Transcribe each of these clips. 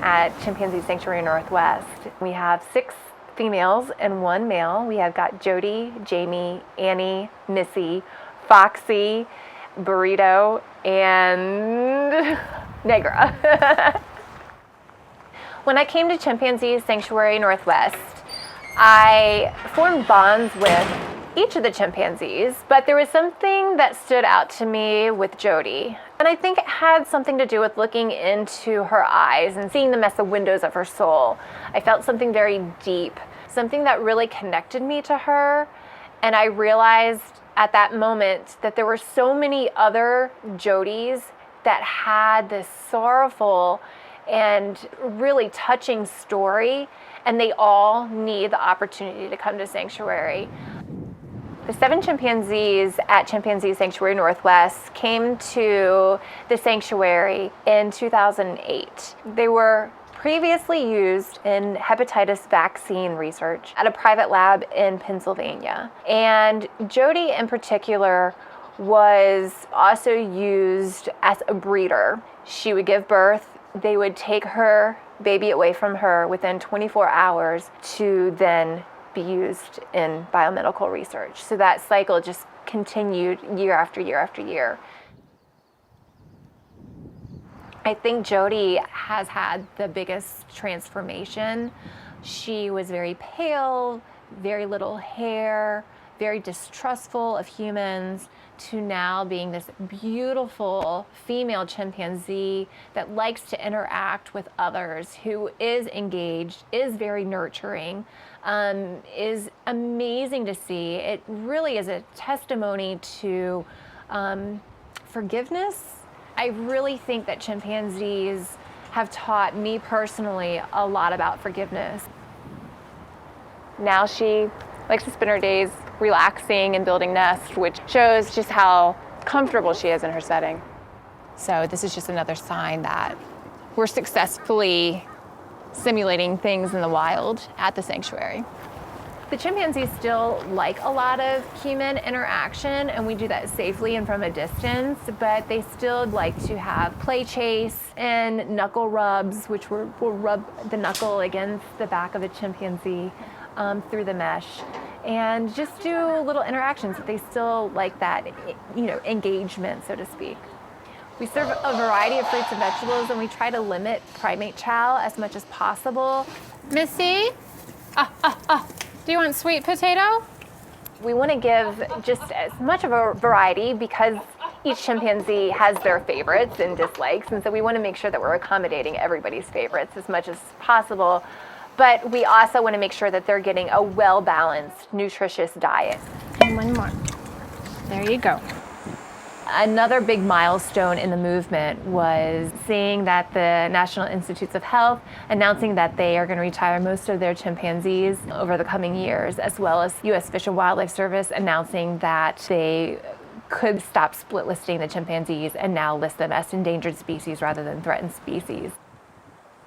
at Chimpanzee Sanctuary Northwest. We have 6 females and 1 male. We have got Jody, Jamie, Annie, Missy, Foxy, Burrito, and Negra. When I came to Chimpanzee Sanctuary Northwest, I formed bonds with each of the chimpanzees, but there was something that stood out to me with Jody. And I think it had something to do with looking into her eyes and seeing them as the windows of her soul. I felt something very deep, something that really connected me to her. And I realized at that moment that there were so many other Jodys that had this sorrowful and really touching story, and they all need the opportunity to come to Sanctuary. The 7 chimpanzees at Chimpanzee Sanctuary Northwest came to the sanctuary in 2008. They were previously used in hepatitis vaccine research at a private lab in Pennsylvania. And Jody in particular was also used as a breeder. She would give birth. They would take her baby away from her within 24 hours to then be used in biomedical research. So that cycle just continued year after year after year. I think Jody has had the biggest transformation. She was very pale, very little hair, very distrustful of humans, to now being this beautiful female chimpanzee that likes to interact with others, who is engaged, is very nurturing, is amazing to see. It really is a testimony to forgiveness. I really think that chimpanzees have taught me personally a lot about forgiveness. Now she likes to spend her days relaxing and building nests, which shows just how comfortable she is in her setting. So this is just another sign that we're successfully simulating things in the wild at the sanctuary. The chimpanzees still like a lot of human interaction, and we do that safely and from a distance, but they still like to have play chase and knuckle rubs, which will rub the knuckle against the back of a chimpanzee through the mesh, and just do little interactions. They still like that, engagement, so to speak. We serve a variety of fruits and vegetables, and we try to limit primate chow as much as possible. Missy? Do you want sweet potato? We want to give just as much of a variety because each chimpanzee has their favorites and dislikes, and so we want to make sure that we're accommodating everybody's favorites as much as possible. But we also want to make sure that they're getting a well-balanced, nutritious diet. And one more. There you go. Another big milestone in the movement was seeing that the National Institutes of Health announcing that they are going to retire most of their chimpanzees over the coming years, as well as U.S. Fish and Wildlife Service announcing that they could stop split listing the chimpanzees and now list them as endangered species rather than threatened species.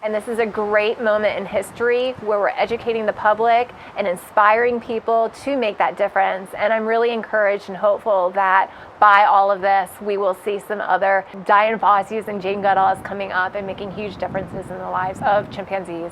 And this is a great moment in history where we're educating the public and inspiring people to make that difference. And I'm really encouraged and hopeful that by all of this, we will see some other Dian Fosse's and Jane Goodall's coming up and making huge differences in the lives of chimpanzees.